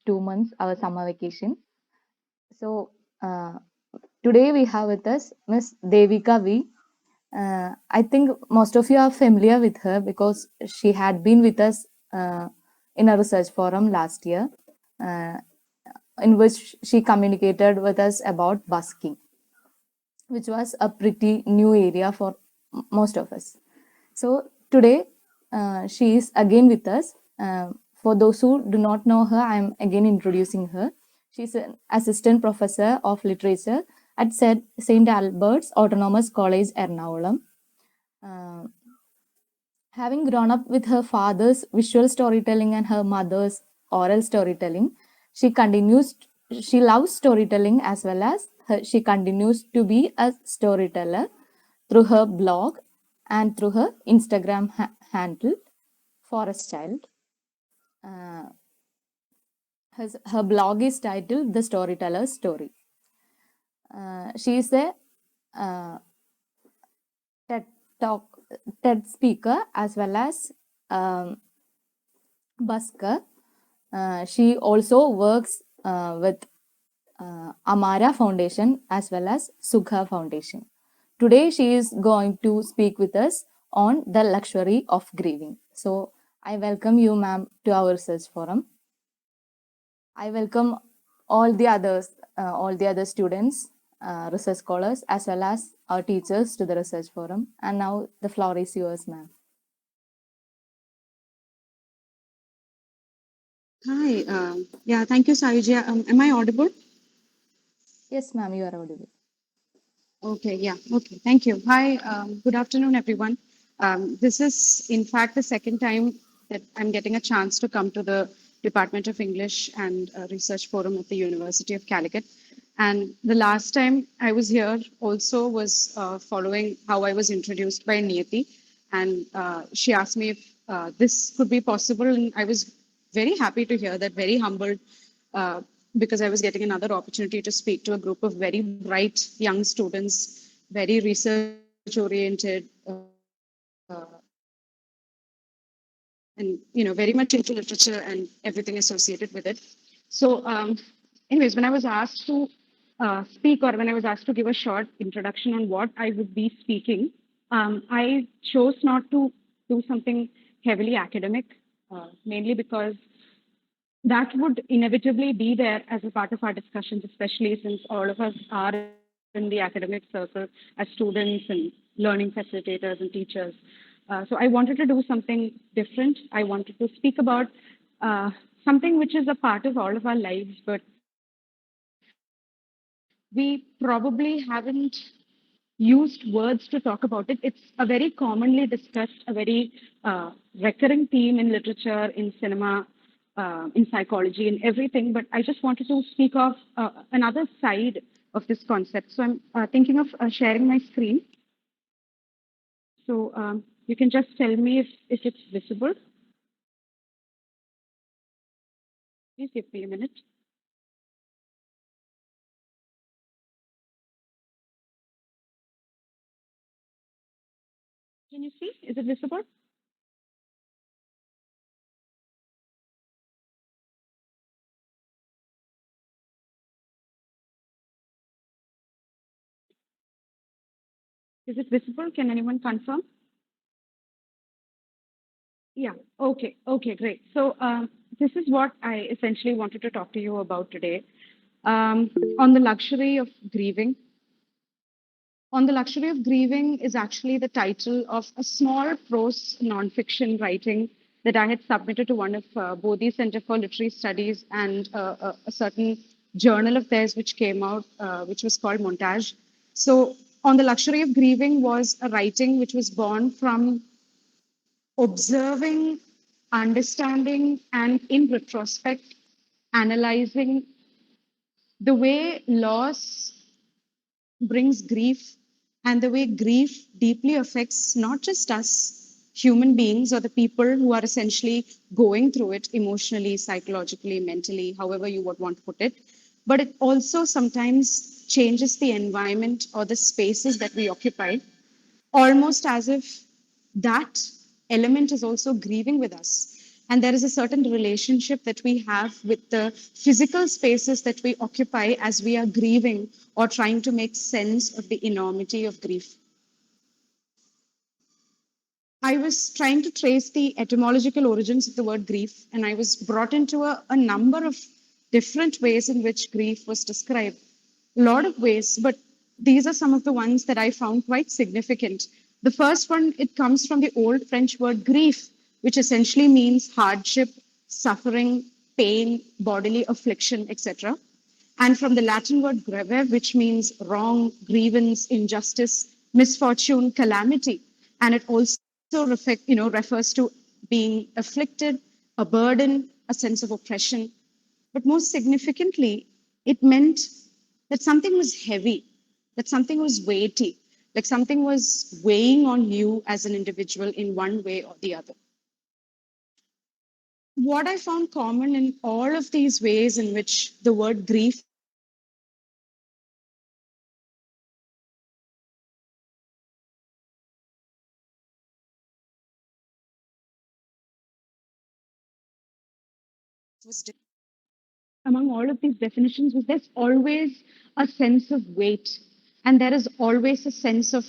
2 months our summer vacation. So today we have with us Miss Devika V. I think most of you are familiar with her because she had been with us in a research forum last year, uh, in which she communicated with us about busking, which was a pretty new area for most of us. So today she is again with us. For those who do not know her, I am again introducing her. She's an assistant professor of literature at St. Albert's Autonomous College, Ernakulam. Uh, Having grown up with her father's visual storytelling and her mother's oral storytelling, she continues. She loves storytelling as well as she continues to be a storyteller through her blog and through her Instagram handle, Forest Child. Uh, her blog is titled The Storyteller Story. She is a uh, TED talk TED speaker as well as busker. She also works with Amara Foundation as well as Sugha Foundation. Today she is going to speak with us on the luxury of grieving. So I welcome you, ma'am, to our research forum. I welcome all the other students, research scholars, as well as our teachers to the research forum. And now the floor is yours, ma'am. Hi. Yeah, thank you, Sayuja. Am I audible? Yes, ma'am, you are audible. Okay, yeah. Okay, thank you. Hi. Good afternoon, everyone. This is, in fact, the second time that I'm getting a chance to come to the Department of English and Research Forum at the University of Calicut. And the last time I was here also was following how I was introduced by Niyati. And she asked me if this could be possible. And I was very happy to hear that, very humbled uh, because I was getting another opportunity to speak to a group of very bright young students, very research oriented, and very much into literature and everything associated with it. So, anyways, when I was asked to speak, or when I was asked to give a short introduction on what I would be speaking, I chose not to do something heavily academic, mainly because that would inevitably be there as a part of our discussions, especially since all of us are in the academic circle as students and learning facilitators and teachers. So I wanted to do something different. I wanted to speak about uh, something which is a part of all of our lives, but we probably haven't used words to talk about it. It's a very commonly discussed, a very recurring theme in literature, in cinema, in psychology, in everything. But I just wanted to speak of another side of this concept. So I'm thinking of sharing my screen. So you can just tell me if it's visible. Please give me a minute. Can you see? Is it visible? Is it visible? Can anyone confirm? Yeah. Okay. Okay. Great. So this is what I essentially wanted to talk to you about today, um, on the luxury of grieving. On the Luxury of Grieving is actually the title of a small prose nonfiction writing that I had submitted to one of Bodhi Center for Literary Studies and a certain journal of theirs which came out, which was called Montage. So, on the Luxury of Grieving was a writing which was born from observing, understanding, and in retrospect, analyzing the way loss brings grief and the way grief deeply affects not just us, human beings, or the people who are essentially going through it emotionally, psychologically, mentally, however you would want to put it, but it also sometimes changes the environment or the spaces that we occupy, almost as if that element is also grieving with us. And there is a certain relationship that we have with the physical spaces that we occupy as we are grieving or trying to make sense of the enormity of grief. I was trying to trace the etymological origins of the word grief, and I was brought into a number of different ways in which grief was described. A lot of ways, but these are some of the ones that I found quite significant. The first one, it comes from the old French word grief, which essentially means hardship, suffering, pain, bodily affliction, etc. And from the Latin word greve, which means wrong, grievance, injustice, misfortune, calamity. And it also refers to being afflicted, a burden, a sense of oppression. But most significantly, it meant that something was heavy, that something was weighty, like something was weighing on you as an individual in one way or the other. What I found common in all of these ways in which the word grief was among all of these definitions was there's always a sense of weight, and there is always a sense of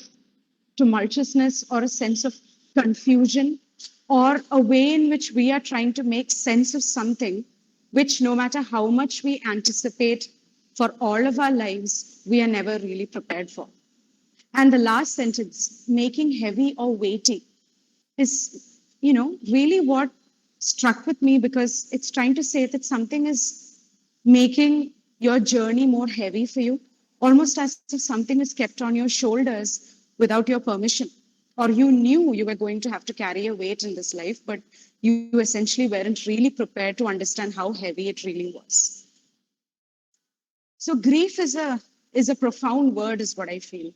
tumultuousness or a sense of confusion or a way in which we are trying to make sense of something which, no matter how much we anticipate for all of our lives, we are never really prepared for. And the last sentence, making heavy or weighty, is, really what struck with me because it's trying to say that something is making your journey more heavy for you, almost as if something is kept on your shoulders without your permission. Or you knew you were going to have to carry a weight in this life, but you essentially weren't really prepared to understand how heavy it really was. So grief is a profound word, is what I feel.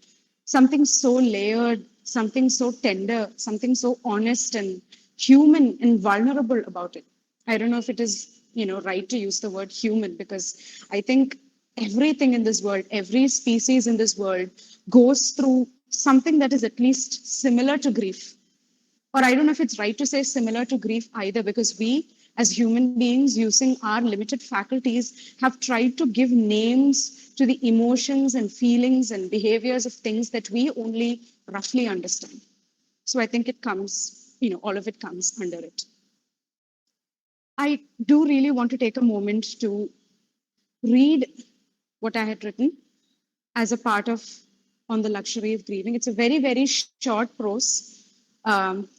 Something so layered, something so tender, something so honest and human and vulnerable about it. I don't know if it is, right to use the word human because I think everything in this world, every species in this world goes through something that is at least similar to grief. Or I don't know if it's right to say similar to grief either, because we, as human beings, using our limited faculties, have tried to give names to the emotions and feelings and behaviors of things that we only roughly understand. So I think it comes, all of it comes under it. I do really want to take a moment to read what I had written as a part of On the Luxury of Grieving. It's a very, very short prose,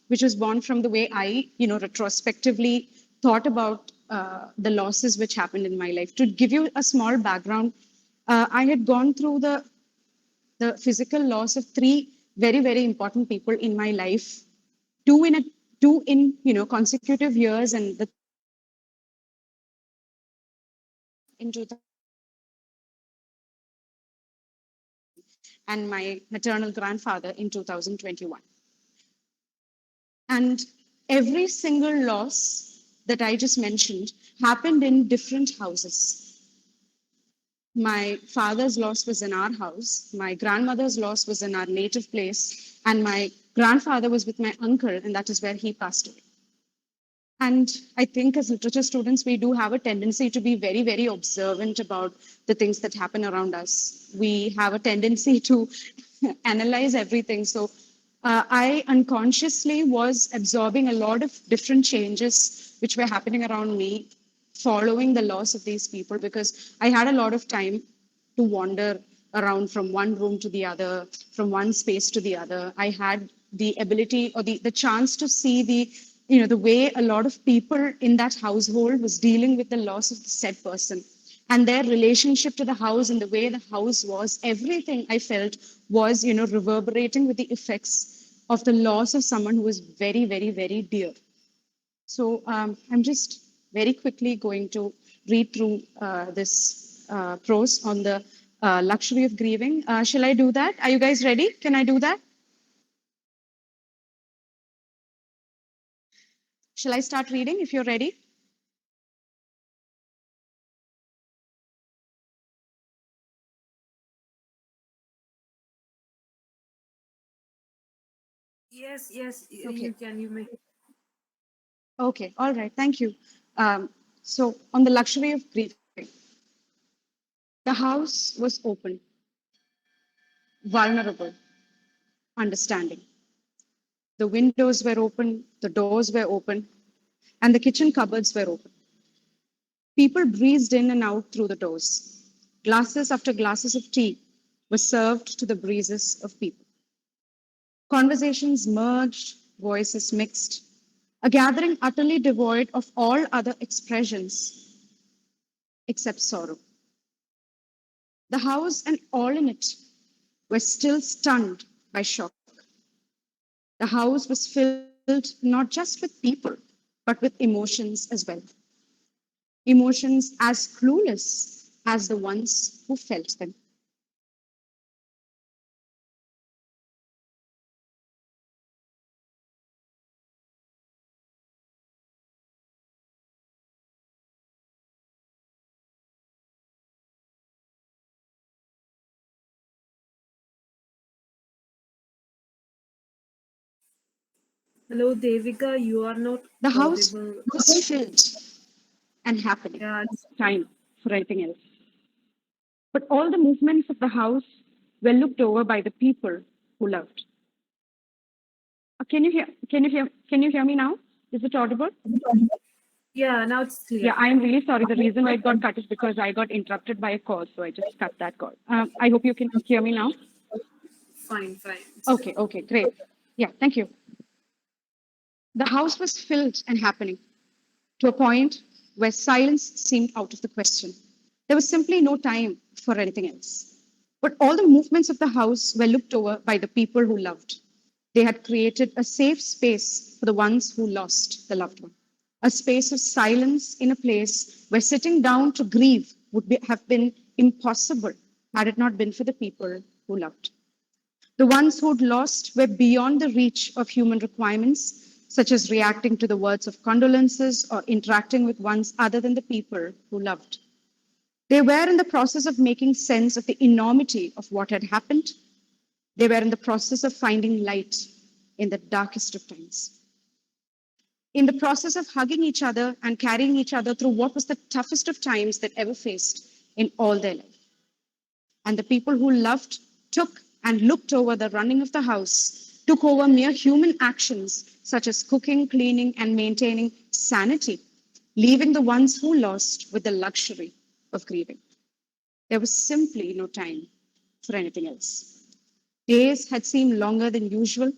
which was born from the way I, retrospectively thought about the losses which happened in my life. To give you a small background, I had gone through the physical loss of three very, very important people in my life, two in a two in consecutive years, and the in 2000 and my maternal grandfather in 2021. And every single loss that I just mentioned happened in different houses. My father's loss was in our house, my grandmother's loss was in our native place, and my grandfather was with my uncle, and that is where he passed away. And I think as literature students, we do have a tendency to be very, very observant about the things that happen around us. We have a tendency to analyze everything. So I unconsciously was absorbing a lot of different changes which were happening around me following the loss of these people because I had a lot of time to wander around from one room to the other, from one space to the other. I had the ability or the chance to see the way a lot of people in that household was dealing with the loss of the said person and their relationship to the house and the way the house was, everything I felt was, reverberating with the effects of the loss of someone who was very, very, very dear. So I'm just very quickly going to read through this prose on the luxury of grieving. Shall I do that? Are you guys ready? Can I do that? Shall I start reading if you're ready? Yes, yes, Okay. you can. You may. Okay, all right, thank you. So, on the luxury of grieving, the house was open, vulnerable, understanding. The windows were open, the doors were open, and the kitchen cupboards were open. People breezed in and out through the doors. Glasses after glasses of tea were served to the breezes of people. Conversations merged, voices mixed, a gathering utterly devoid of all other expressions except sorrow. The house and all in it were still stunned by shock. The house was filled not just with people, but with emotions as well. Emotions as clueless as the ones who felt them. Hello, Devika, you are not The house audible. was filled and happening. Yeah, Time for anything else. But all the movements of the house were looked over by the people who loved. Can you hear? Can you hear? Can you hear me now? Is it audible? yeah, now it's Yeah, clear. I am really sorry. The reason why it got cut is because I got interrupted by a call, so I just cut that call. I hope you can hear me now. Fine, fine. It's Okay, okay, great. Yeah, thank you. The house was filled and happening to a point where silence seemed out of the question. There was simply no time for anything else. But all the movements of the house were looked over by the people who loved. They had created a safe space for the ones who lost the loved one, a space of silence in a place where sitting down to grieve have been impossible had it not been for the people who loved. The ones who'd lost were beyond the reach of human requirements, such as reacting to the words of condolences or interacting with ones other than the people who loved. They were in the process of making sense of the enormity of what had happened. They were in the process of finding light in the darkest of times. In the process of hugging each other and carrying each other through what was the toughest of times that ever faced in all their life. And the people who loved took and looked over the running of the house, took over mere human actions such as cooking, cleaning, and maintaining sanity, leaving the ones who lost with the luxury of grieving. There was simply no time for anything else. Days had seemed longer than usual.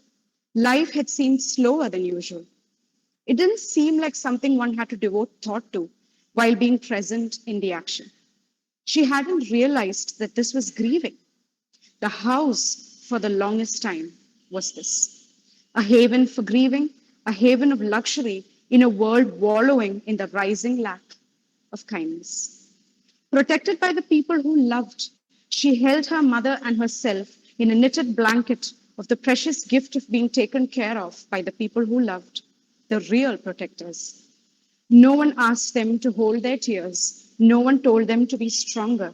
Life had seemed slower than usual. It didn't seem like something one had to devote thought to while being present in the action. She hadn't realized that this was grieving. The house, for the longest time, was this a haven for grieving, a haven of luxury in a world wallowing in the rising lack of kindness. Protected by the people who loved, she held her mother and herself in a knitted blanket of the precious gift of being taken care of by the people who loved, the real protectors. No one asked them to hold their tears, no one told them to be stronger,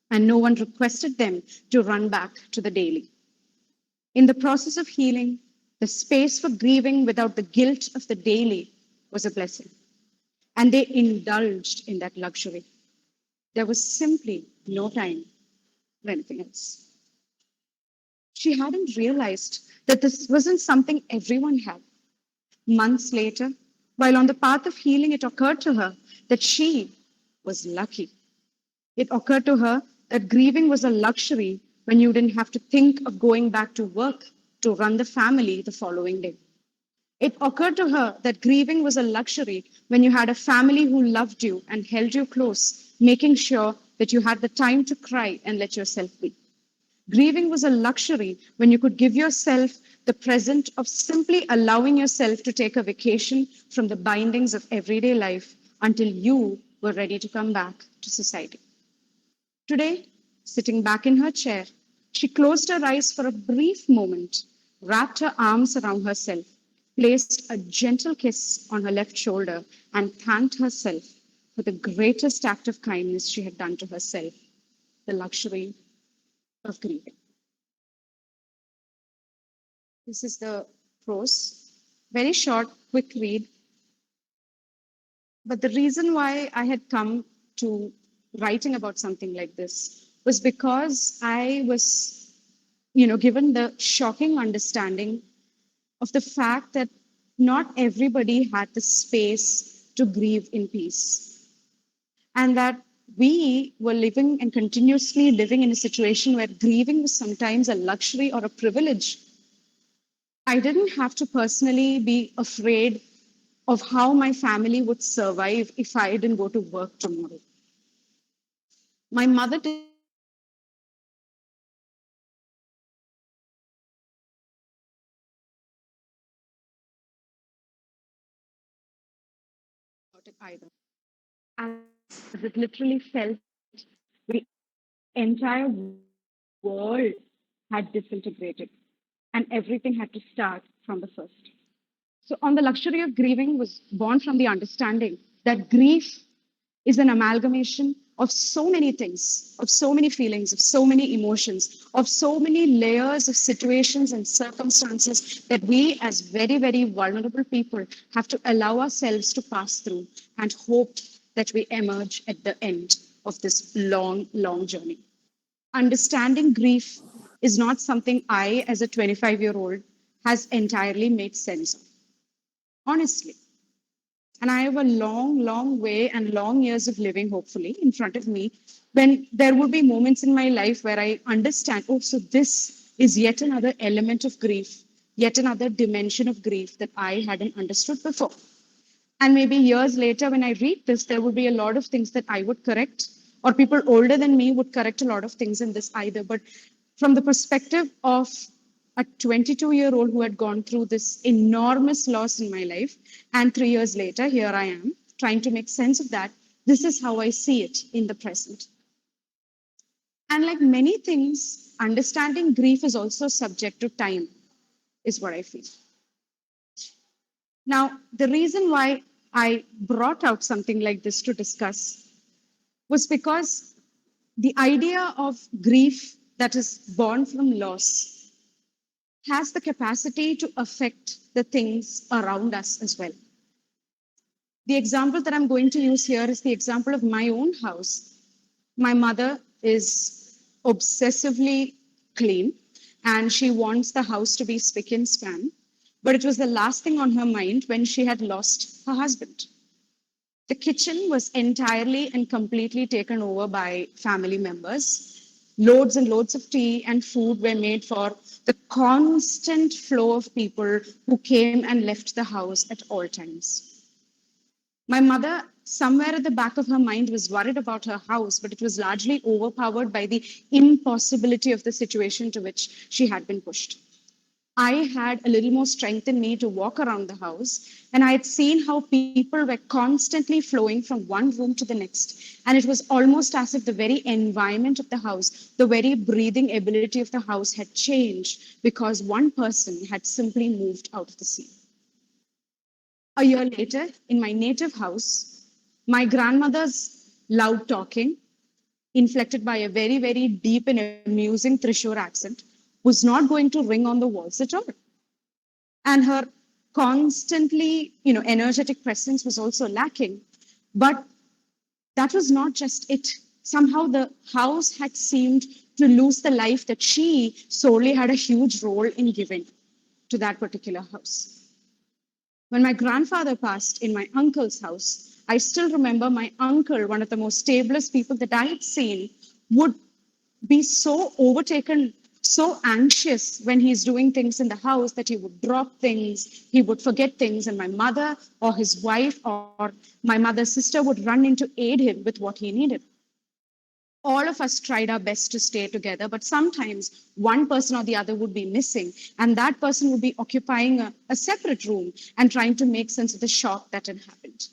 and no one requested them to run back to the daily. In the process of healing, the space for grieving without the guilt of the daily was a blessing, and they indulged in that luxury. There was simply no time for anything else. She hadn't realized that this wasn't something everyone had. Months later, while on the path of healing, it occurred to her that she was lucky. It occurred to her that grieving was a luxury when you didn't have to think of going back to work to run the family the following day. It occurred to her that grieving was a luxury when you had a family who loved you and held you close, making sure that you had the time to cry and let yourself be. Grieving was a luxury when you could give yourself the present of simply allowing yourself to take a vacation from the bindings of everyday life until you were ready to come back to society. Today, sitting back in her chair, she closed her eyes for a brief moment, wrapped her arms around herself, placed a gentle kiss on her left shoulder, and thanked herself for the greatest act of kindness she had done to herself, the luxury of grieving. This is the prose. Very short, quick read. But the reason why I had come to writing about something like this was because I was, given the shocking understanding of the fact that not everybody had the space to grieve in peace. And that we were living and continuously living in a situation where grieving was sometimes a luxury or a privilege. I didn't have to personally be afraid of how my family would survive if I didn't go to work tomorrow. My mother didn't have to worry about it either. As it literally felt the entire world had disintegrated and everything had to start from the first. So, on the luxury of grieving was born from the understanding that grief is an amalgamation of so many things, of so many feelings, of so many emotions, of so many layers of situations and circumstances that we, as very, very vulnerable people, have to allow ourselves to pass through and hope that we emerge at the end of this long, long journey. Understanding grief is not something I, as a 25-year-old, has entirely made sense of, honestly. And I have a long, long way and long years of living, hopefully, in front of me, when there will be moments in my life where I understand, oh, so this is yet another element of grief, yet another dimension of grief that I hadn't understood before. And maybe years later, when I read this, there will be a lot of things that I would correct, or people older than me would correct a lot of things in this either. But from the perspective of a 22-year-old who had gone through this enormous loss in my life, and 3 years later, here I am trying to make sense of that. This is how I see it in the present. And like many things, understanding grief is also subject to time, is what I feel. Now, the reason why I brought out something like this to discuss was because the idea of grief that is born from loss has the capacity to affect the things around us as well. The example that I'm going to use here is the example of my own house. My mother is obsessively clean and she wants the house to be spick and span. But it was the last thing on her mind when she had lost her husband. The kitchen was entirely and completely taken over by family members. Loads and loads of tea and food were made for the constant flow of people who came and left the house at all times. My mother, somewhere at the back of her mind, was worried about her house, but it was largely overpowered by the impossibility of the situation to which she had been pushed. I had a little more strength in me to walk around the house, and I had seen how people were constantly flowing from one room to the next. And it was almost as if the very environment of the house, the very breathing ability of the house had changed because one person had simply moved out of the scene. A year later, in my native house, my grandmother's loud talking, inflected by a very, very deep and amusing Trishur accent, was not going to ring on the walls at all. And her constantly, energetic presence was also lacking. But that was not just it. Somehow the house had seemed to lose the life that she solely had a huge role in giving to that particular house. When my grandfather passed in my uncle's house, I still remember my uncle, one of the most stablest people that I had seen, would be so overtaken, so anxious when he's doing things in the house that he would drop things, he would forget things, and my mother or his wife or my mother's sister would run in to aid him with what he needed. All of us tried our best to stay together, but sometimes one person or the other would be missing, and that person would be occupying a separate room and trying to make sense of the shock that had happened.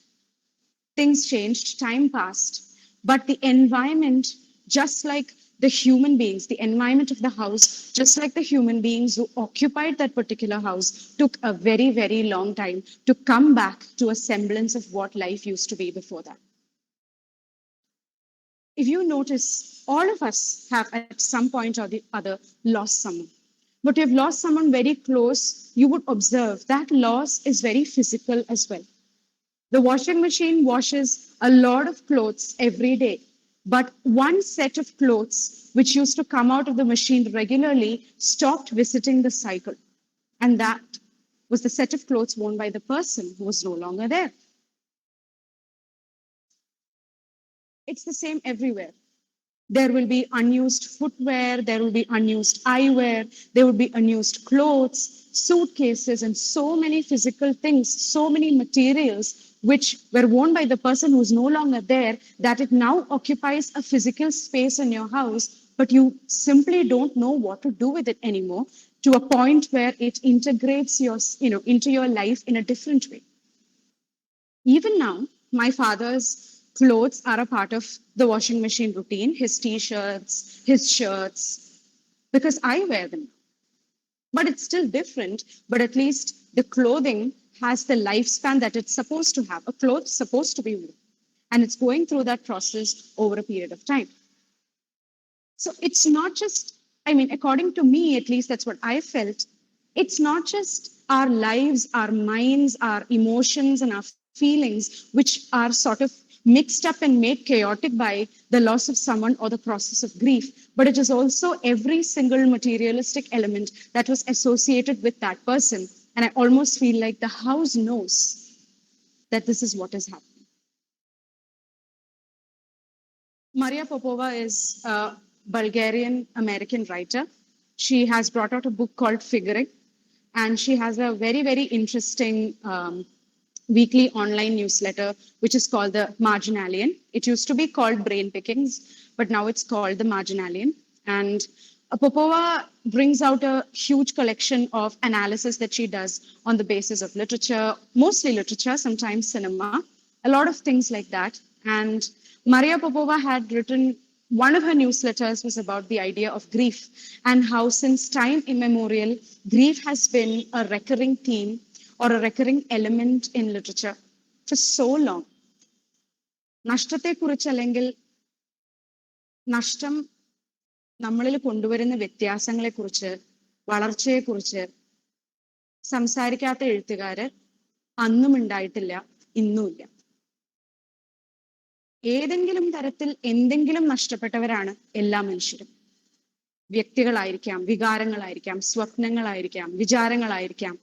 Things changed, time passed, but the environment, just like the human beings, the environment of the house, just like the human beings who occupied that particular house, took a very, very long time to come back to a semblance of what life used to be before that. If you notice, all of us have at some point or the other lost someone. But if you've lost someone very close, you would observe that loss is very physical as well. The washing machine washes a lot of clothes every day, but one set of clothes, which used to come out of the machine regularly, stopped visiting the cycle. And that was the set of clothes worn by the person who was no longer there. It's the same everywhere. There will be unused footwear, there will be unused eyewear, there will be unused clothes, suitcases, and so many physical things, so many materials which were worn by the person who's no longer there, that it now occupies a physical space in your house, but you simply don't know what to do with it anymore, to a point where it integrates into your life in a different way. Even now, my father's clothes are a part of the washing machine routine, his t-shirts, his shirts, because I wear them. But it's still different, but at least the clothing has the lifespan that it's supposed to have. A cloth's supposed to be worn, and it's going through that process over a period of time. So it's not just, I mean, according to me, at least that's what I felt. It's not just our lives, our minds, our emotions, and our feelings, which are sort of mixed up and made chaotic by the loss of someone or the process of grief, but it is also every single materialistic element that was associated with that person. And I almost feel like the house knows that this is what is happening. Maria Popova is a Bulgarian American writer. She has brought out a book called Figuring, and she has a very, very interesting weekly online newsletter, which is called The Marginalian. It used to be called Brain Pickings, but now it's called The Marginalian. And Popova brings out a huge collection of analysis that she does on the basis of literature, mostly literature, sometimes cinema, a lot of things like that. And Maria Popova had written one of her newsletters was about the idea of grief and how, since time immemorial, grief has been a recurring theme or a recurring element in literature for so long. നഷ്ടത്തെക്കുറിച്ചല്ലെങ്കിൽ നഷ്ടം നമ്മളിൽ കൊണ്ടുവരുന്ന വ്യത്യാസങ്ങളെക്കുറിച്ച്, വളർച്ചയെക്കുറിച്ച് സംസാരിക്കാത്ത എഴുത്തുകാര് അന്നും ഉണ്ടായിട്ടില്ല, ഇന്നുമില്ല. ഏതെങ്കിലും തരത്തിൽ എന്തെങ്കിലും നഷ്ടപ്പെട്ടവരാണ് എല്ലാ മനുഷ്യരും. വ്യക്തികളായിരിക്കാം, വികാരങ്ങളായിരിക്കാം, സ്വപ്നങ്ങളായിരിക്കാം, വിചാരങ്ങളായിരിക്കാം,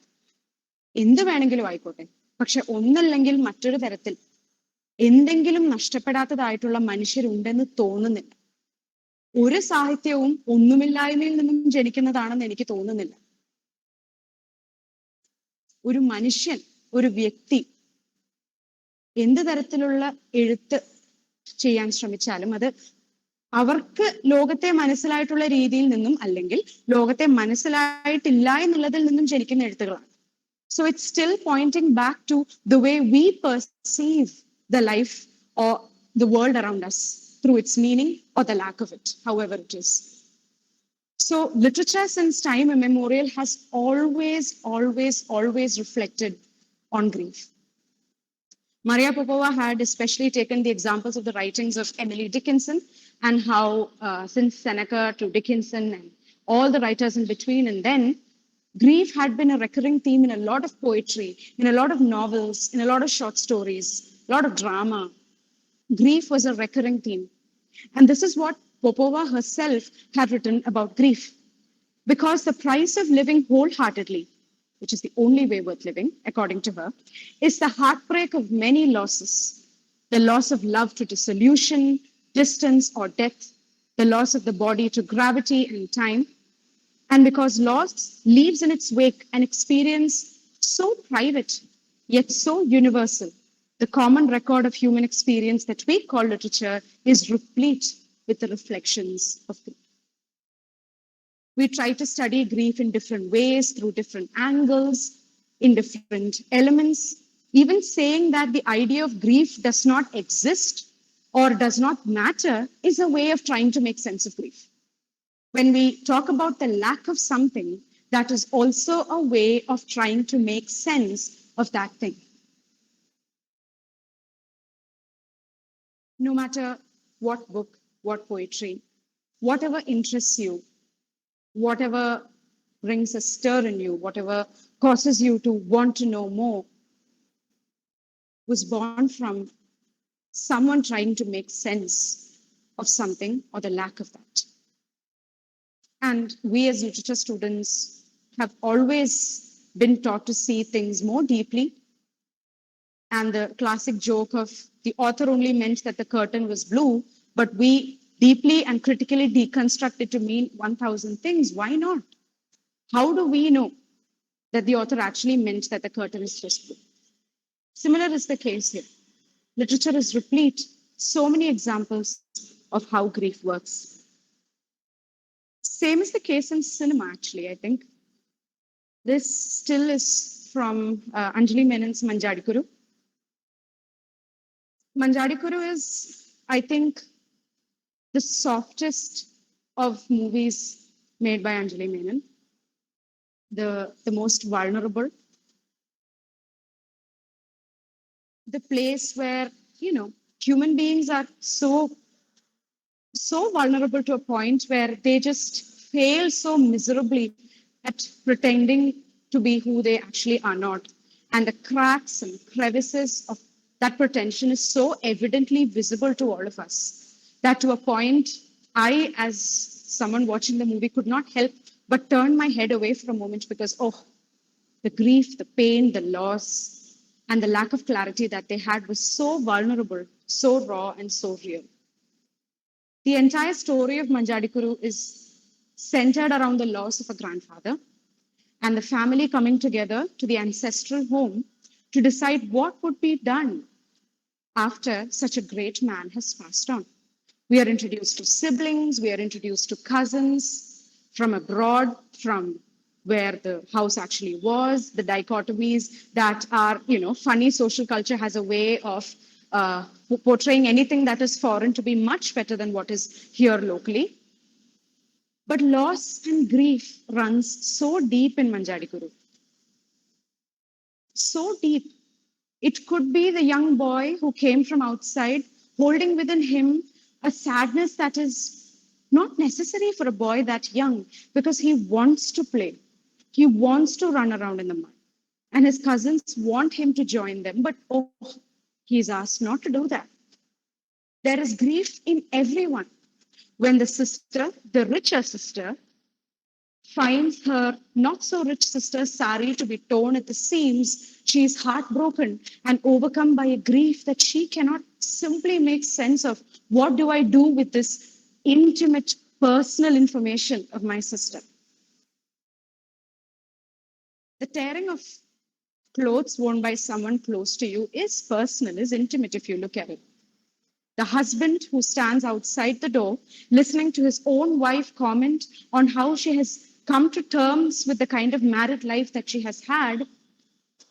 എന്ത് വേണമെങ്കിലും ആയിക്കോട്ടെ. പക്ഷെ ഒന്നല്ലെങ്കിൽ മറ്റൊരു തരത്തിൽ എന്തെങ്കിലും നഷ്ടപ്പെടാത്തതായിട്ടുള്ള മനുഷ്യരുണ്ടെന്ന് തോന്നുന്നില്ല. ഒരു സാഹിത്യവും ഒന്നുമില്ലായ്മയിൽ നിന്നും ജനിക്കുന്നതാണെന്ന് എനിക്ക് തോന്നുന്നില്ല. ഒരു മനുഷ്യൻ, ഒരു വ്യക്തി എന്ത് തരത്തിലുള്ള എഴുത്ത് ചെയ്യാൻ ശ്രമിച്ചാലും അത് അവർക്ക് ലോകത്തെ മനസ്സിലായിട്ടുള്ള രീതിയിൽ നിന്നും അല്ലെങ്കിൽ ലോകത്തെ മനസ്സിലായിട്ടില്ല എന്നുള്ളതിൽ നിന്നും ജനിക്കുന്ന എഴുത്തുകളാണ്. So it's still pointing back to the way we perceive the life or the world around us through its meaning or the lack of it, however it is. So literature since time immemorial has always reflected on grief. Maria Popova had especially taken the examples of the writings of Emily Dickinson and how since Seneca to Dickinson and all the writers in between and then, grief had been a recurring theme in a lot of poetry, in a lot of novels, in a lot of short stories, a lot of drama. Grief was a recurring theme. And this is what Popova herself had written about grief. Because the price of living wholeheartedly, which is the only way worth living, according to her, is the heartbreak of many losses. The loss of love to dissolution, distance, or death, the loss of the body to gravity and time. And because loss leaves in its wake an experience so private, yet so universal, the common record of human experience that we call literature is replete with the reflections of grief. We try to study grief in different ways, through different angles, in different elements. Even saying that the idea of grief does not exist or does not matter is a way of trying to make sense of grief. When we talk about the lack of something, that is also a way of trying to make sense of that thing. No matter what book, what poetry, whatever interests you, whatever brings a stir in you, whatever causes you to want to know more, was born from someone trying to make sense of something or the lack of that. And we as literature students have always been taught to see things more deeply. And the classic joke of the author only meant that the curtain was blue, but we deeply and critically deconstruct it to mean 1,000 things. Why not? How do we know that the author actually meant that the curtain is just blue? Similar is the case here. Literature is replete, so many examples of how grief works. Same is the case in cinema, actually, I think. This still is from Anjali Menon's Manjadikuru. Manjadikuru is, I think, the softest of movies made by Anjali Menon, the most vulnerable, the place where, human beings are so vulnerable to a point where they just fail so miserably at pretending to be who they actually are not. And the cracks and crevices of that pretension is so evidently visible to all of us that to a point, I, as someone watching the movie, could not help but turn my head away for a moment because, the grief, the pain, the loss, and the lack of clarity that they had was so vulnerable, so raw, and so real. The entire story of Manjadikuru is centered around the loss of a grandfather and the family coming together to the ancestral home to decide what would be done after such a great man has passed on. We are introduced to siblings, we are introduced to cousins from abroad, from where the house actually was, the dichotomies that are, funny social culture has a way of portraying anything that is foreign to be much better than what is here locally. But loss and grief runs so deep in Manjadikuru. So deep. It could be the young boy who came from outside, holding within him a sadness that is not necessary for a boy that young because he wants to play. He wants to run around in the mud. And his cousins want him to join them, but he's asked not to do that. There is grief in everyone. When the sister, the richer sister, finds her not so rich sister's sari to be torn at the seams, she is heartbroken and overcome by a grief that she cannot simply make sense of. What do I do with this intimate, personal information of my sister? The tearing of clothes worn by someone close to you is personal, is intimate if you look at it. The husband who stands outside the door, listening to his own wife comment on how she has come to terms with the kind of married life that she has had,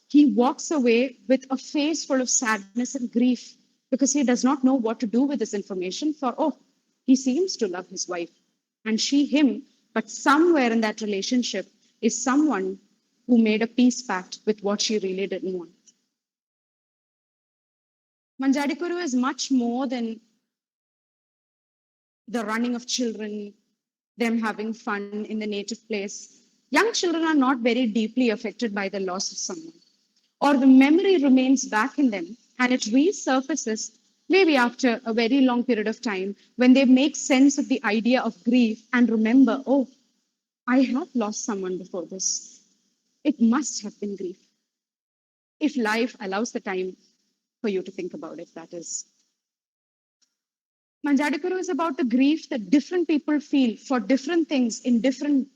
he walks away with a face full of sadness and grief because he does not know what to do with this information. He seems to love his wife and she him, but somewhere in that relationship is someone who made a peace pact with what she really didn't want. Manjadikuru is much more than the running of children, them having fun in the native place. Young children are not very deeply affected by the loss of someone, or the memory remains back in them and it resurfaces maybe after a very long period of time when they make sense of the idea of grief and remember, I have lost someone before this. It must have been grief. If life allows the time for you to think about it, that is. Manjadikuru is about the grief that different people feel for different things in different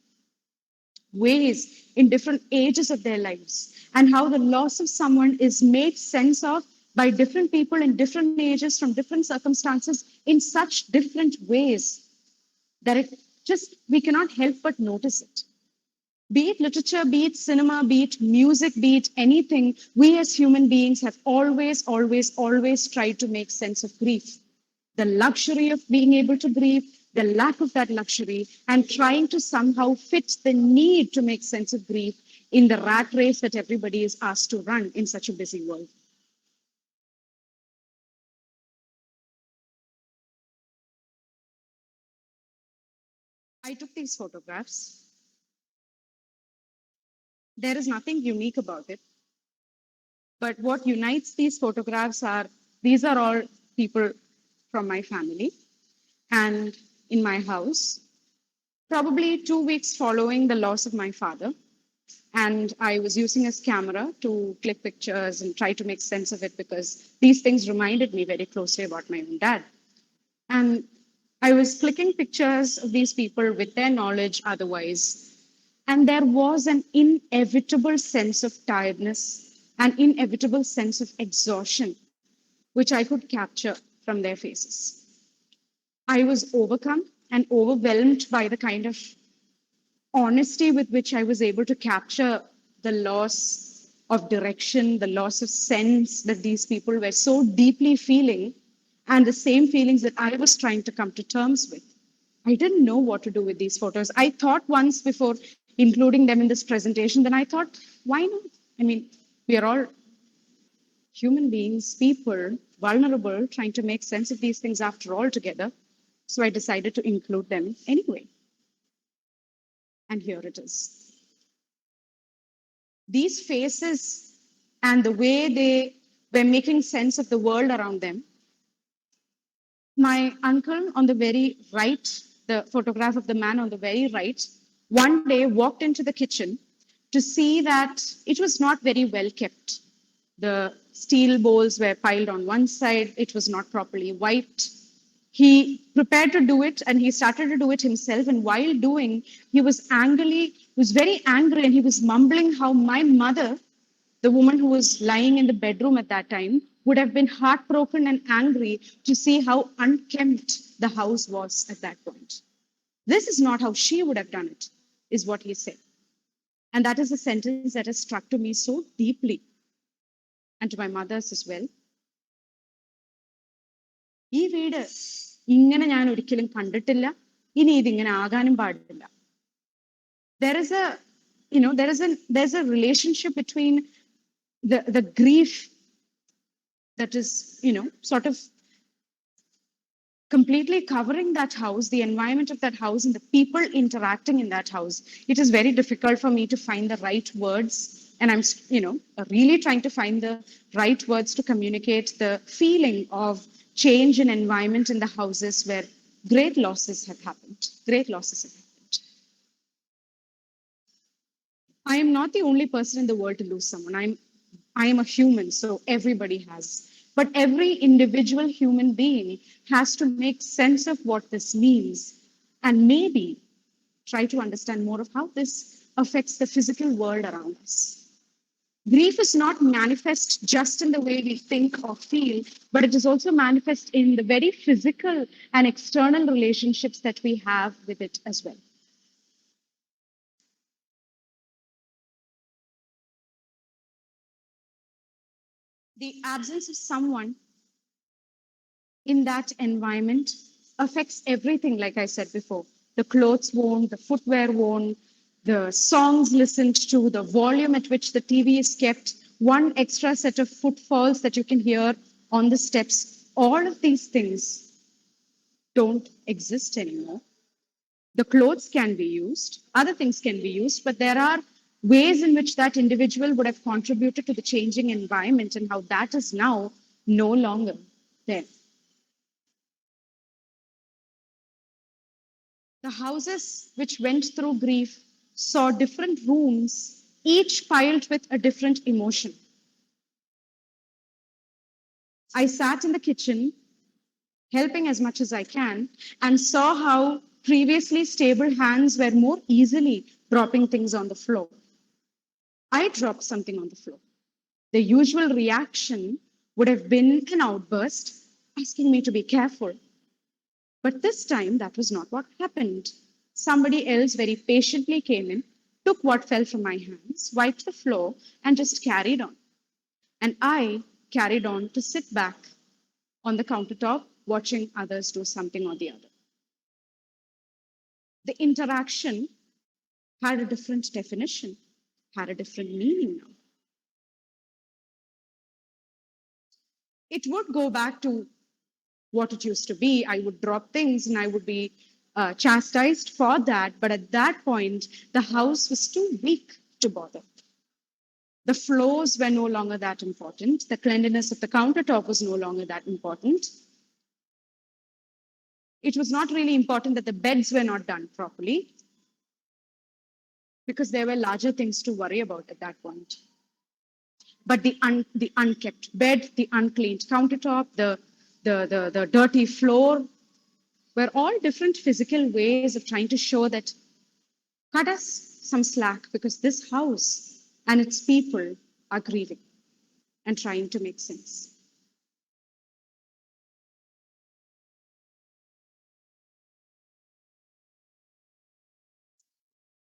ways, in different ages of their lives, and how the loss of someone is made sense of by different people in different ages from different circumstances in such different ways that we cannot help but notice it. Be it literature, be it cinema, be it music, be it anything, we as human beings have always, always, always tried to make sense of grief. The luxury of being able to grieve, the lack of that luxury, and trying to somehow fit the need to make sense of grief in the rat race that everybody is asked to run in such a busy world. I took these photographs. There is nothing unique about it. But what unites these photographs are these are all people from my family and in my house. Probably 2 weeks following the loss of my father, and I was using his camera to click pictures and try to make sense of it because these things reminded me very closely about my own dad. And I was clicking pictures of these people with their knowledge otherwise. And there was an inevitable sense of tiredness, an inevitable sense of exhaustion, which I could capture from their faces. I was overcome and overwhelmed by the kind of honesty with which I was able to capture the loss of direction, the loss of sense that these people were so deeply feeling, and the same feelings that I was trying to come to terms with. I didn't know what to do with these photos. I thought once before including them in this presentation, then I thought, why not? I mean, we are all human beings, people, vulnerable, trying to make sense of these things after all together. So I decided to include them anyway. And here it is. These faces and the way they were making sense of the world around them. My uncle on the very right, the photograph of the man on the very right, one day walked into the kitchen to see that it was not very well kept. The steel bowls were piled on one side, it was not properly wiped. He prepared to do it and he started to do it himself. And while doing, he was very angry, and he was mumbling how my mother, the woman who was lying in the bedroom at that time, would have been heartbroken and angry to see how unkempt the house was at that point. This is not how she would have done it, is what he said. And that is a sentence that has struck to me so deeply, and to my mothers as well. ഈ വീട് ഇങ്ങനെ ഞാൻ ഒരിക്കലും കണ്ടിട്ടില്ല, ഇനി ഇതിങ്ങനെ ആകാനും പാടില്ല. There's a relationship between the grief that is, sort of completely covering that house, the environment of that house, and the people interacting in that house. It is very difficult for me to find the right words. And I'm, really trying to find the right words to communicate the feeling of change in environment in the houses where great losses have happened. Great losses have happened. I am not the only person in the world to lose someone. I am a human, so everybody has. But every individual human being has to make sense of what this means and maybe try to understand more of how this affects the physical world around us. Grief is not manifest just in the way we think or feel, but it is also manifest in the very physical and external relationships that we have with it as well. The absence of someone in that environment affects everything, like I said before. The clothes worn, the footwear worn, the songs listened to, the volume at which the TV is kept, one extra set of footfalls that you can hear on the steps. All of these things don't exist anymore. The clothes can be used, other things can be used, but there are ways in which that individual would have contributed to the changing environment and how that is now no longer there. The houses which went through grief saw different rooms, each piled with a different emotion. I sat in the kitchen, helping as much as I can, and saw how previously stable hands were more easily dropping things on the floor. I dropped something on the floor. The usual reaction would have been an outburst, asking me to be careful. But this time, that was not what happened. Somebody else very patiently came in, took what fell from my hands, wiped the floor, and just carried on. And I carried on to sit back on the countertop, watching others do something or the other. The interaction had a different definition, had a different meaning now. It would go back to what it used to be. I would drop things and I would be chastised for that. But at that point, the house was too weak to bother. The floors were no longer that important. The cleanliness of the countertop was no longer that important. It was not really important that the beds were not done properly, because there were larger things to worry about at that point. But the unkept bed, the uncleaned countertop, the dirty floor were all different physical ways of trying to show that cut us some slack, because this house and its people are grieving and trying to make sense.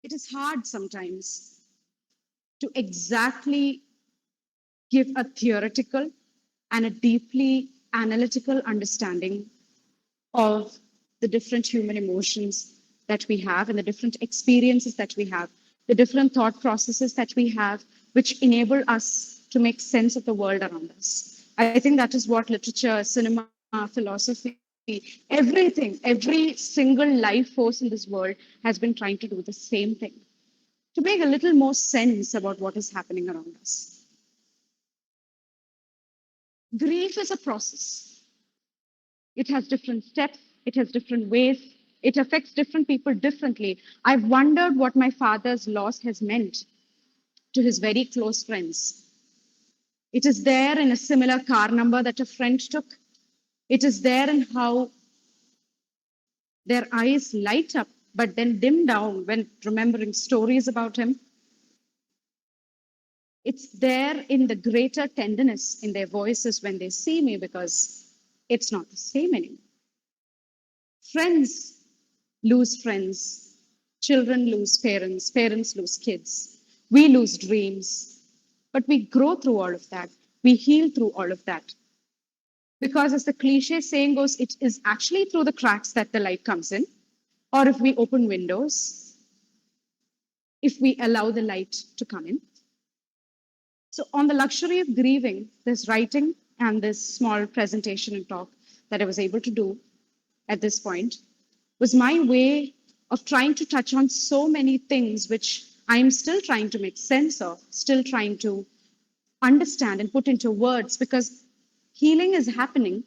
It is hard sometimes to exactly give a theoretical and a deeply analytical understanding of the different human emotions that we have and the different experiences that we have, the different thought processes that we have, which enable us to make sense of the world around us. I think that is what literature, cinema, philosophy, everything, every single life force in this world has been trying to do the same thing, to make a little more sense about what is happening around us. Grief is a process. It has different steps, it has different ways, it affects different people differently. I've wondered what my father's loss has meant to his very close friends. It is there in a similar car number that a friend took. It is there in how their eyes light up, but then dim down when remembering stories about him. It's there in the greater tenderness in their voices when they see me, because it's not the same anymore. Friends lose friends, children lose parents, parents lose kids, we lose dreams, but we grow through all of that. We heal through all of that. Because as the cliche saying goes, it is actually through the cracks that the light comes in, or if we open windows, if we allow the light to come in. So on the luxury of grieving, this writing and this small presentation and talk that I was able to do at this point was my way of trying to touch on so many things which I'm still trying to make sense of, still trying to understand and put into words, because healing is happening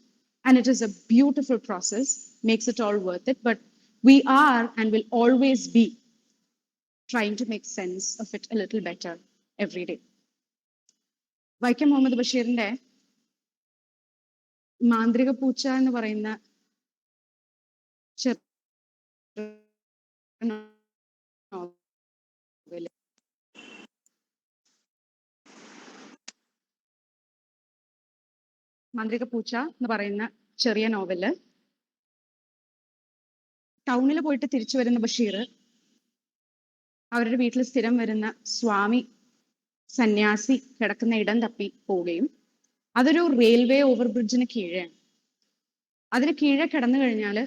and it is a beautiful process, makes it all worth it. But we are and will always be trying to make sense of it a little better every day. Vaikom Muhammad ബഷീറിന്റെ മാന്ത്രിക പൂച്ച എന്ന് പറയുന്ന novel മാന്ത്രിക പൂച്ച എന്ന് പറയുന്ന ചെറിയ നോവല് ടൗണിൽ പോയിട്ട് തിരിച്ചു വരുന്ന ബഷീർ അവരുടെ വീട്ടിൽ സ്ഥിരം വരുന്ന സ്വാമി സന്യാസി കിടക്കുന്ന ഇടം തപ്പി പോവുകയും അതൊരു റെയിൽവേ ഓവർബ്രിഡ്ജിന് കീഴെയാണ്. അതിന് കീഴെ കിടന്നു കഴിഞ്ഞാൽ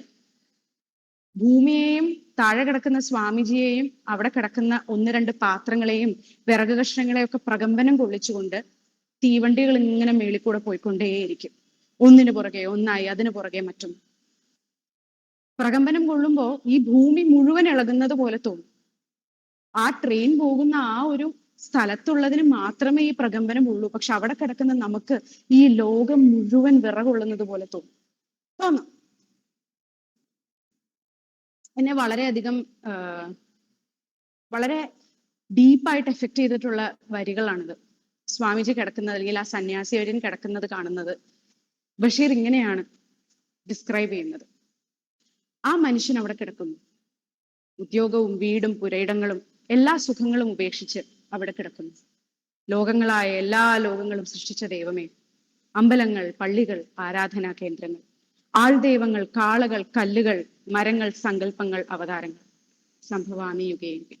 ഭൂമിയെയും താഴെ കിടക്കുന്ന സ്വാമിജിയെയും അവിടെ കിടക്കുന്ന ഒന്ന് രണ്ട് പാത്രങ്ങളെയും വിറക് കഷ്ണങ്ങളെയും ഒക്കെ പ്രകമ്പനം കൊള്ളിച്ചുകൊണ്ട് തീവണ്ടികൾ ഇങ്ങനെ മേളിക്കൂടെ പോയിക്കൊണ്ടേയിരിക്കും, ഒന്നിനു പുറകെ ഒന്നായി, അതിനു പുറകെ മറ്റും. പ്രകമ്പനം കൊള്ളുമ്പോൾ ഈ ഭൂമി മുഴുവൻ ഇളകുന്നത് പോലെ തോന്നും. ആ ട്രെയിൻ പോകുന്ന ആ ഒരു സ്ഥലത്തുള്ളതിന് മാത്രമേ ഈ പ്രകമ്പനം ഉള്ളൂ, പക്ഷെ അവിടെ കിടക്കുന്ന നമുക്ക് ഈ ലോകം മുഴുവൻ വിറകൊള്ളുന്നത് പോലെ തോന്നും. എന്നെ വളരെയധികം വളരെ ഡീപ്പായിട്ട് എഫക്ട് ചെയ്തിട്ടുള്ള വരികളാണിത്. സ്വാമിജി കിടക്കുന്നത്, അല്ലെങ്കിൽ ആ സന്യാസിവര്യൻ കിടക്കുന്നത് കാണുന്നത് ബഷീർ ഇങ്ങനെയാണ് ഡിസ്ക്രൈബ് ചെയ്യുന്നത്. ആ മനുഷ്യൻ അവിടെ കിടക്കുന്നു, ഉദ്യോഗവും വീടും പുരയിടങ്ങളും എല്ലാ സുഖങ്ങളും ഉപേക്ഷിച്ച് അവിടെ കിടക്കുന്നു. ലോകങ്ങളായ എല്ലാ ലോകങ്ങളും സൃഷ്ടിച്ച ദൈവമേ, അമ്പലങ്ങൾ, പള്ളികൾ, ആരാധനാ കേന്ദ്രങ്ങൾ, ആൾദൈവങ്ങൾ, കാളകൾ, കല്ലുകൾ, മരങ്ങൾ, സങ്കല്പങ്ങൾ, അവതാരങ്ങൾ, സംഭവാമി യുഗേയുഗേ.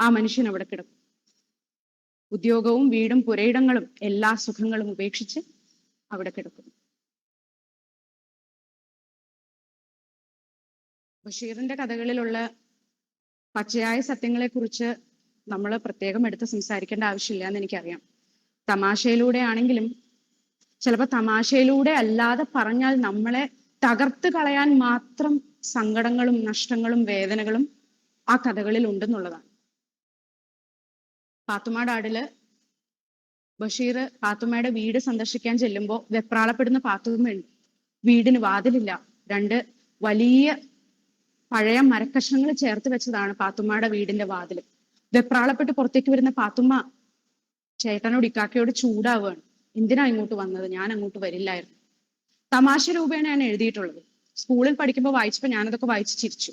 ആ മനുഷ്യൻ അവിടെ കിടക്കും, ഉദ്യോഗവും വീടും പുരയിടങ്ങളും എല്ലാ സുഖങ്ങളും ഉപേക്ഷിച്ച് അവിടെ കിടക്കുന്നു. ബഷീറിന്റെ കഥകളിലുള്ള പച്ചയായ സത്യങ്ങളെക്കുറിച്ച് നമ്മൾ പ്രത്യേകം എടുത്ത് സംസാരിക്കേണ്ട ആവശ്യമില്ല എന്ന് എനിക്കറിയാം. തമാശയിലൂടെ ആണെങ്കിലും, ചിലപ്പോൾ തമാശയിലൂടെ അല്ലാതെ പറഞ്ഞാൽ നമ്മളെ തകർത്ത് കളയാൻ മാത്രം സങ്കടങ്ങളും നഷ്ടങ്ങളും വേദനകളും ആ കഥകളിൽ ഉണ്ടെന്നുള്ളതാണ്. പാത്തുമാട് ആടില് ബഷീർ പാത്തുമ്മയുടെ വീട് സന്ദർശിക്കാൻ ചെല്ലുമ്പോൾ വെപ്രാളപ്പെടുന്ന പാത്തുമ്മയുണ്ട്. വീടിന് വാതിലില്ല. രണ്ട് വലിയ പഴയ മരക്കഷ്ണങ്ങൾ ചേർത്ത് വെച്ചതാണ് പാത്തുമ്മയുടെ വീടിന്റെ വാതിൽ. വെപ്രാളപ്പെട്ട് പുറത്തേക്ക് വരുന്ന പാത്തുമ്മ ചേട്ടനോട് ഇക്കാക്കയോട് ചൂടാവുകയാണ്. എന്തിനാ ഇങ്ങോട്ട് വന്നത്? ഞാൻ അങ്ങോട്ട് വരില്ലായിരുന്നു. തമാശ രൂപേണയാണ് എഴുതിയിട്ടുള്ളത്. സ്കൂളിൽ പഠിക്കുമ്പോൾ വായിച്ചപ്പോൾ ഞാനതൊക്കെ വായിച്ച് ചിരിച്ചു.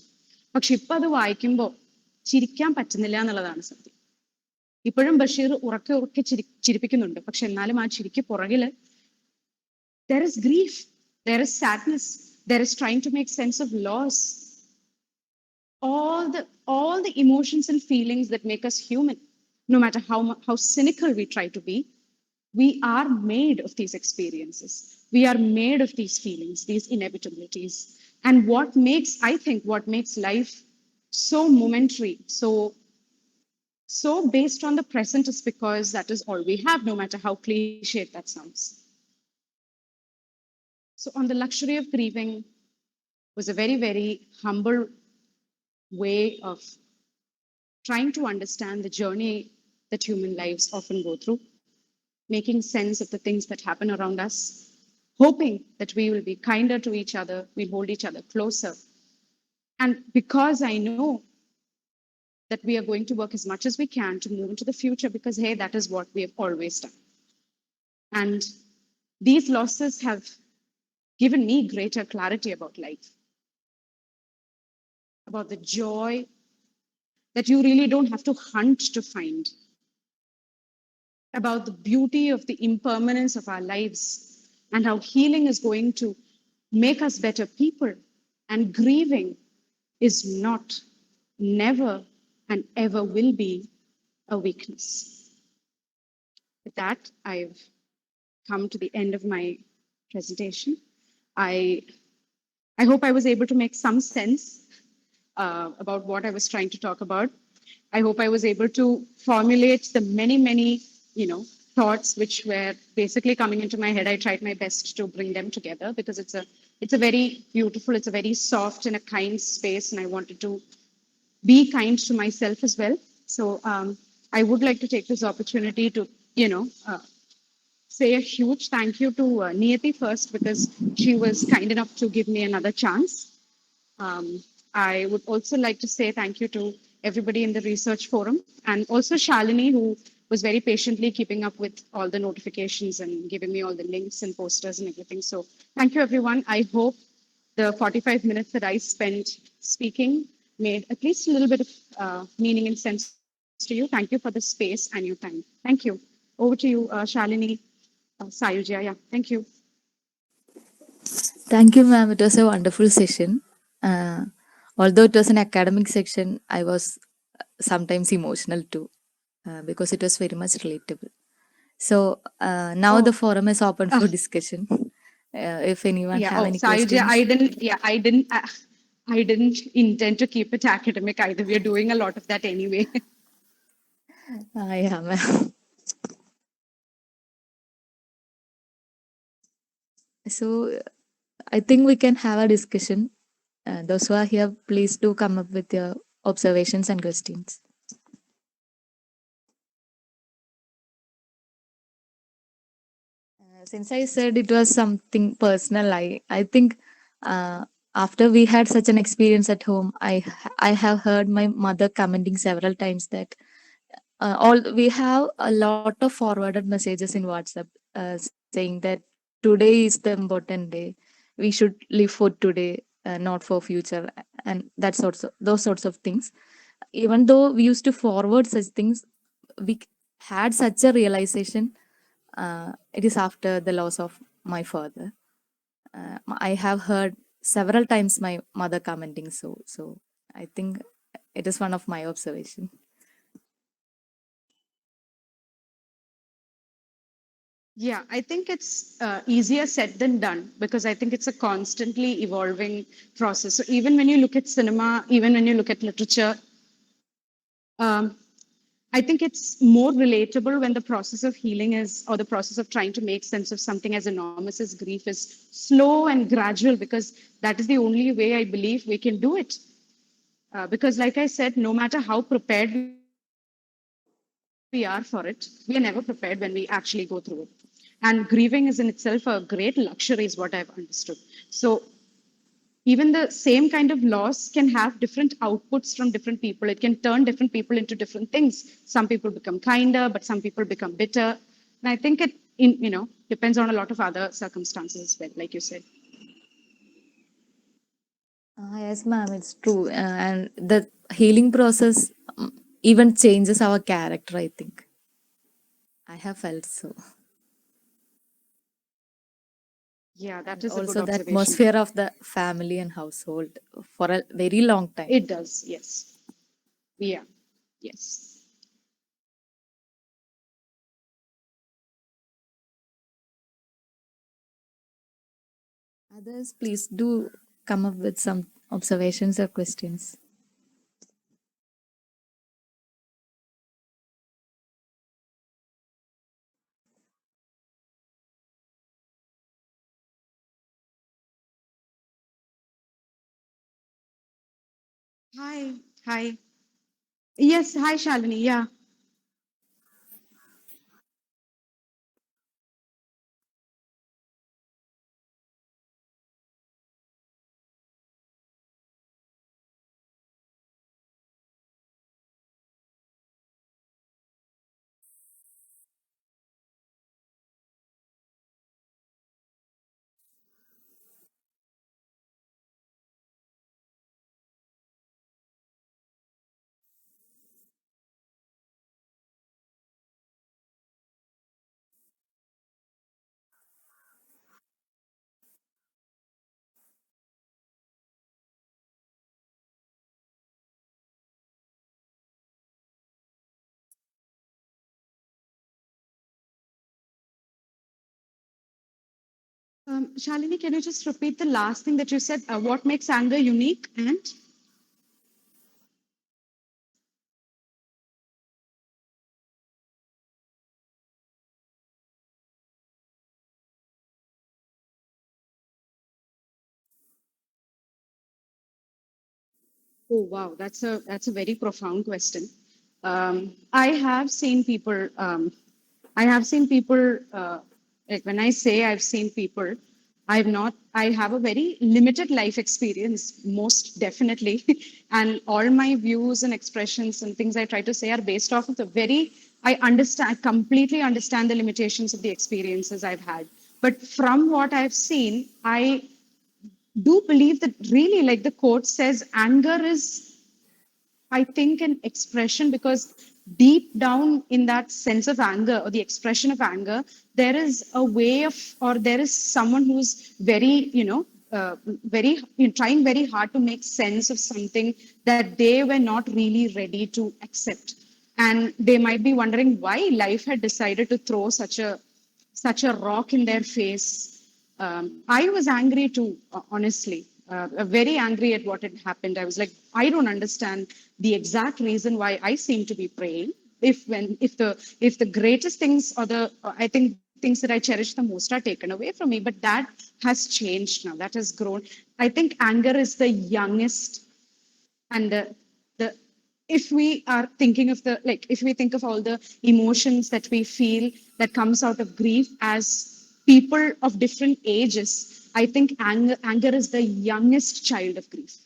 പക്ഷെ ഇപ്പൊ അത് വായിക്കുമ്പോൾ ചിരിക്കാൻ പറ്റുന്നില്ല എന്നുള്ളതാണ് സത്യം. ഇപ്പോഴും ബഷീർ ഉറക്കെ ഉറക്കെ ചിരിപ്പിക്കുന്നുണ്ട്. പക്ഷെ എന്നാലും ആ ചിരിക്ക് പുറകില് there is grief, there is sadness, there is trying to make sense of loss. All the emotions and feelings that make us human, no matter how cynical we try to be, we are made of these experiences. We are made of these feelings, these inevitabilities. And I think what makes life so momentary, so based on the present, is because that is all we have, no matter how cliched that sounds. So on the Luxury of Grieving was a very, very humble way of trying to understand the journey that human lives often go through, making sense of the things that happen around us, hoping that we will be kinder to each other, we'll hold each other closer. And because I know that we are going to work as much as we can to move into the future, because, hey, that is what we have always done. And these losses have given me greater clarity about life, about the joy that you really don't have to hunt to find, about the beauty of the impermanence of our lives, and how healing is going to make us better people. And grieving is not, never, and ever will be a weakness. With that, I've come to the end of my presentation. I hope I was able to make some sense about what I was trying to talk about. I hope I was able to formulate the many, many, thoughts which were basically coming into my head. I tried my best to bring them together because it's a very beautiful, it's a very soft and a kind space, and I wanted to be kind to myself as well. So I would like to take this opportunity to, say a huge thank you to Niyati first, because she was kind enough to give me another chance. I would also like to say thank you to everybody in the research forum, and also Shalini, who was very patiently keeping up with all the notifications and giving me all the links and posters and everything. So thank you, everyone. I hope the 45 minutes that I spent speaking made at least a little bit of meaning and sense to you. Thank you for the space and your time. Thank you. Over to you, Shalini, Sayuja. Yeah, thank you. Thank you, ma'am. It was a wonderful session. Uh, Although it was an academic section, I was sometimes emotional too, because it was very much relatable. So now the Oh, forum is open uh, for discussion. If anyone yeah. have Oh, any Sayuja, questions. I didn't intend to keep it academic either. We are doing a lot of that anyway. Yeah, ma'am. So I think we can have a discussion. Those who are here, please do come up with your observations and questions. Since I said it was something personal, I think after we had such an experience at home, I have heard my mother commenting several times that all we have a lot of forwarded messages in WhatsApp saying that today is the important day. We should live for today, not for future, and those sorts of things. Even though we used to forward such things, we had such a realization. It is after the loss of my father. I have heard several times my mother commenting so. I think it is one of my observation. Yeah, I think it's easier said than done, because I think it's a constantly evolving process. So even when you look at cinema, even when you look at literature, um, I think it's more relatable when the process of healing is, or the process of trying to make sense of something as enormous as grief is slow and gradual, because that is the only way I believe we can do it. Because, like I said, no matter how prepared we are, we are always going to we are for it. We are never prepared when we actually go through it. And grieving is in itself a great luxury, is what I've understood. So even the same kind of loss can have different outputs from different people. It can turn different people into different things. Some people become kinder, but some people become bitter. And I think it depends on a lot of other circumstances as well, like you said. Yes, ma'am, it's true. And the healing process even changes our character, I think. I have felt so. Yeah, that And is a good also the observation. atmosphere of the family and household for a very long time. It does, yes. Yeah, yes. Others, please do come up with some observations or questions. Hi, hi. Yes, hi, Shalini. Yeah. Shalini, can you just repeat the last thing that you said? What makes anger unique? And oh wow, that's a very profound question. I have seen people. I have seen people. Like when I say I've seen people, I've not. I have a very limited life experience, most definitely, and all my views and expressions and things I try to say are based off of the very. I understand. I completely understand the limitations of the experiences I've had, but from what I've seen, I do believe that really, like the quote says, anger is, I think, an expression because deep down in that sense of anger or the expression of anger, there is a way of, or there is someone who's very, very trying very hard to make sense of something that they were not really ready to accept. And they might be wondering why life had decided to throw such a rock in their face. I was angry too, honestly, very angry at what had happened. I was like, I don't understand the exact reason why I seem to be praying. If the greatest things or the I think things that I cherish the most are taken away from me, but that has changed now. That has grown. I think anger is the youngest and the if we are thinking of the like if we think of all the emotions that we feel that comes out of grief as people of different ages, I think anger is the youngest child of grief,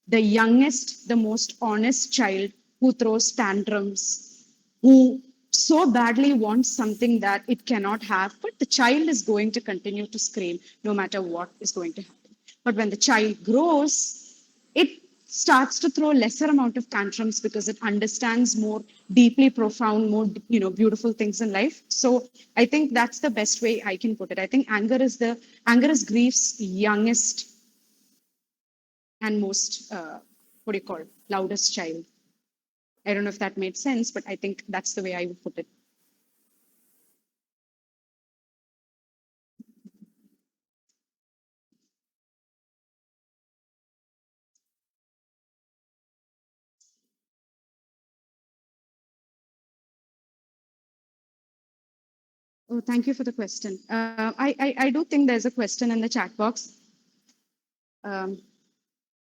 the youngest, the most honest child who throws tantrums, who so badly wants something that it cannot have, but the child is going to continue to scream no matter what is going to happen. But when the child grows, it starts to throw lesser amount of tantrums because it understands more deeply profound, more beautiful things in life. So I think that's the best way I can put it. I think anger is grief's youngest and most what do you call it, loudest child. I don't know if that made sense, but I think that's the way I would put it. Oh, thank you for the question. I do think there's a question in the chat box. Um,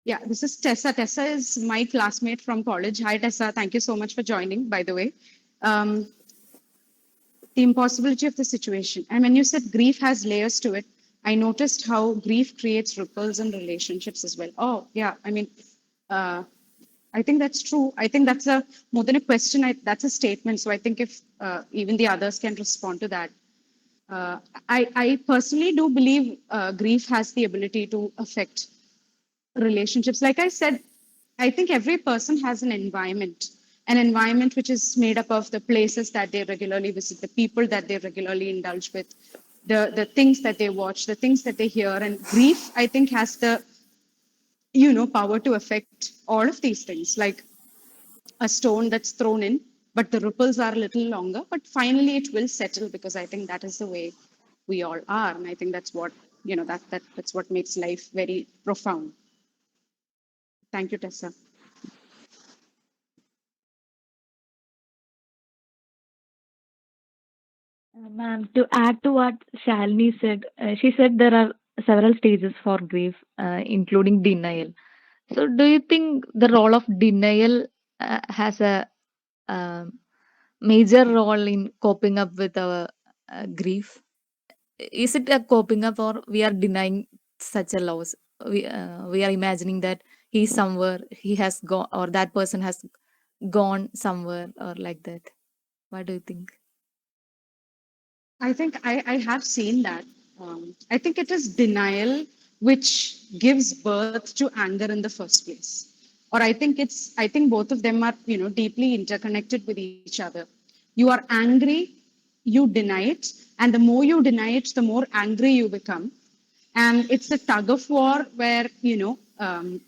yeah, this is Tessa. Tessa is my classmate from college. Hi, Tessa. Thank you so much for joining, by the way. Um, the impossibility of the situation. And when you said grief has layers to it, I noticed how grief creates ripples in relationships as well. Oh, yeah. I mean, uh, I think that's true. I think that's a more than a question. That's a statement. So I think if even the others can respond to that. Uh, I personally do believe grief has the ability to affect relationships. Like I said, I think every person has an environment which is made up of the places that they regularly visit, the people that they regularly indulge with, the things that they watch, the things that they hear. And grief, I think, has the power to affect all of these things, like a stone that's thrown in, but the ripples are a little longer, but finally it will settle, because I think that is the way we all are. And I think that's what, that's what makes life very profound. Thank you, Tessa. Ma'am, to add to what Shalini said, she said there are several stages for grief, including denial. So, do you think the role of denial has a um major role in coping up with our grief? Is it a coping up, or we are denying such a loss? We are imagining that he's somewhere, he has gone, or that person has gone somewhere, or like that. What do you think? I think I have seen that. I think it is denial which gives birth to anger in the first place. Or I think both of them are, deeply interconnected with each other. You are angry, you deny it, and the more you deny it, the more angry you become. And it's a tug of war where anger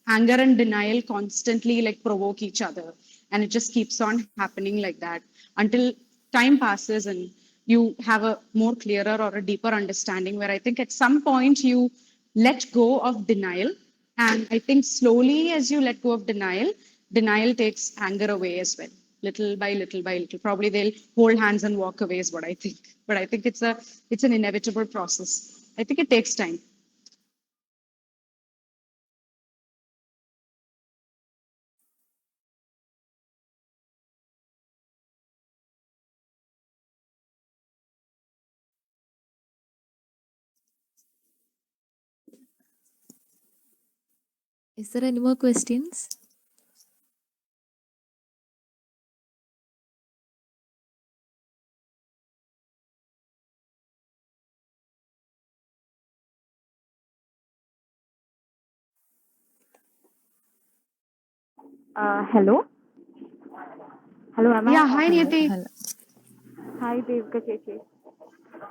and denial constantly like provoke each other, and it just keeps on happening like that until time passes and you have a more clearer or a deeper understanding, where I think at some point you let go of denial. And I think slowly, as you let go of denial takes anger away as well, little by little by little. Probably they'll hold hands and walk away is what I think. But I think it's an inevitable process. I think it takes time. Is there any more questions? Hello. Hello, am I Yeah, hi Hello, audible? Niti. hello. Hi, Devika Cheche.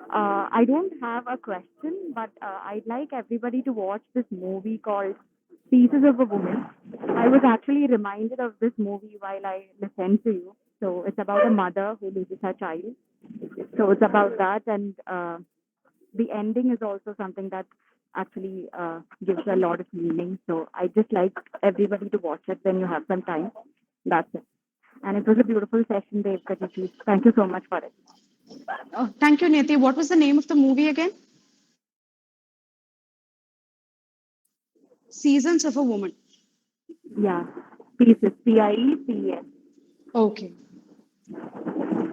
I don't have a question, but I'd like everybody to watch this movie called Pieces of a Woman. I was actually reminded of this movie while I listened to you. So it's about a mother who loses her child. So it's about that, and the ending is also something that actually gives a lot of meaning. So I just like everybody to watch it when you have some time. That's it. And it was a beautiful session, Devika Cheche. Thank you so much for it. Oh, thank you, Niti. What was the name of the movie again? Seasons of a Woman. Yeah. Pieces. Piece. Okay.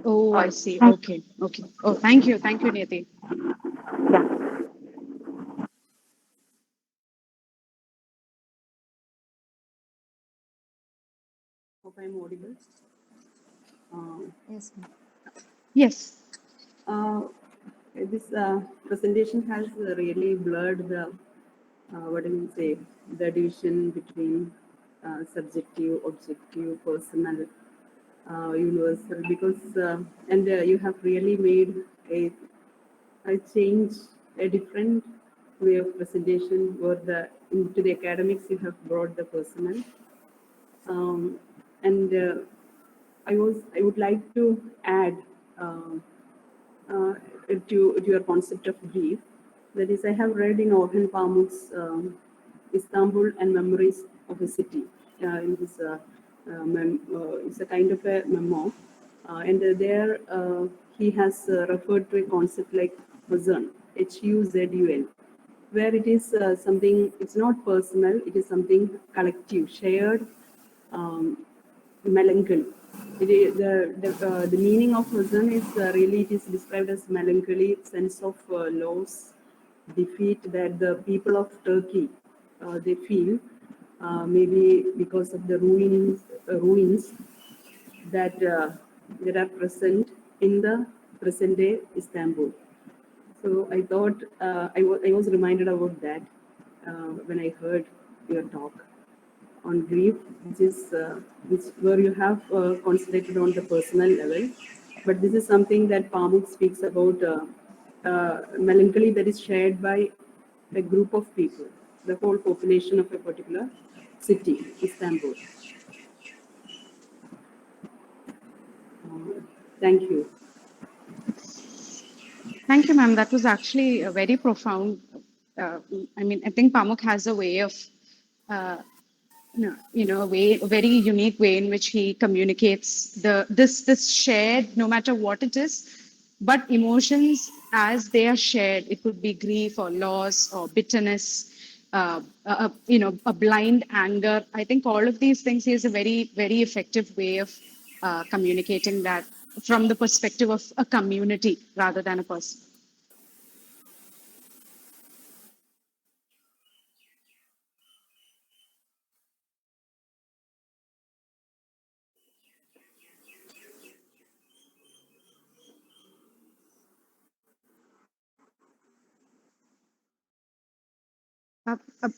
Oh, All I right. see. Thank Okay. Okay. Oh, thank you. Thank you, Niti. you. Yeah. Hope I'm audible. Uh, Yes, ma'am. Yes. uh, this presentation has really blurred the what do you say, the division between subjective, objective, personal, universal, because and you have really made a a change, a different way of presentation, or the into the academics you have brought the personal. And I would like to add uh, uh, to your concept of grief. That is, I have read in Orhan Pamuk's Istanbul and Memories of a City. In his, it's a kind of a memoir, and there he has referred to a concept like Huzun, Huzul, where it is something. It's not personal. It is something collective, shared um, melancholy. The meaning of huzn is really, it is described as melancholy sense of loss, defeat that the people of Turkey they feel, maybe because of the ruins that are present in the present day Istanbul. So I thought I was reminded about that when I heard your talk on grief, which where you have concentrated on the personal level, but this is something that Pamuk speaks about, melancholy that is shared by a group of people, the whole population of a particular city, Istanbul. Thank you. Thank you, ma'am. That was actually a very profound. Uh, I mean, I think Pamuk has a way of, uh, a very unique way in which he communicates this shared, no matter what it is, but emotions as they are shared. It could be grief or loss or bitterness, a blind anger. I think all of these things. He has a very very effective way of communicating that from the perspective of a community rather than a person.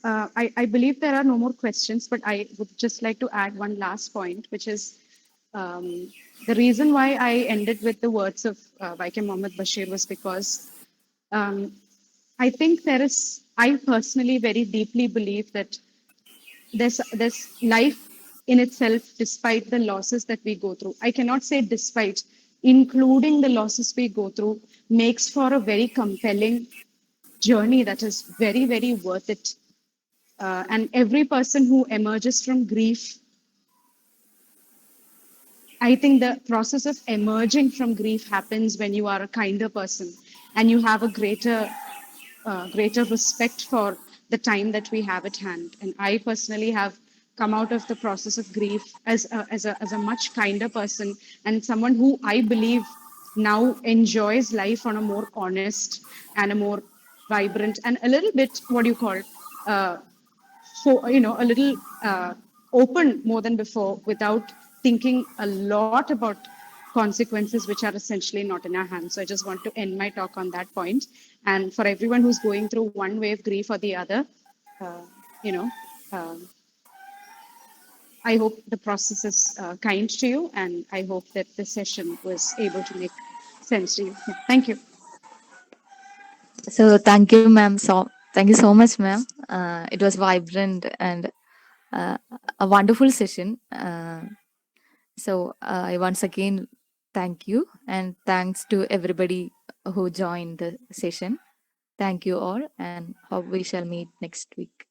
I believe there are no more questions, but I would just like to add one last point, which is the reason why I ended with the words of Vaikom Mohammed Bashir was because I think I personally very deeply believe that there's life in itself, despite the losses that we go through. I cannot say despite, including the losses we go through, makes for a very compelling journey that is very, very worth it. And every person who emerges from grief, I think the process of emerging from grief happens when you are a kinder person and you have a greater respect for the time that we have at hand. And I personally have come out of the process of grief as a much kinder person and someone who I believe now enjoys life on a more honest and a more vibrant and a little bit, what do you call, uh, a little open more than before without thinking a lot about consequences which are essentially not in our hands. So I just want to end my talk on that point. And for everyone who's going through one way of grief or the other, uh, you know, um, I hope the process is kind to you, and I hope that this session was able to make sense to you. Yeah, thank you. So thank you, ma'am. Thank you so much, ma'am. It was vibrant and uh, a wonderful session. I once again thank you, and thanks to everybody who joined the session. Thank you all, and hope we shall meet next week.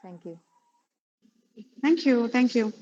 Thank you. Thank you. Thank you.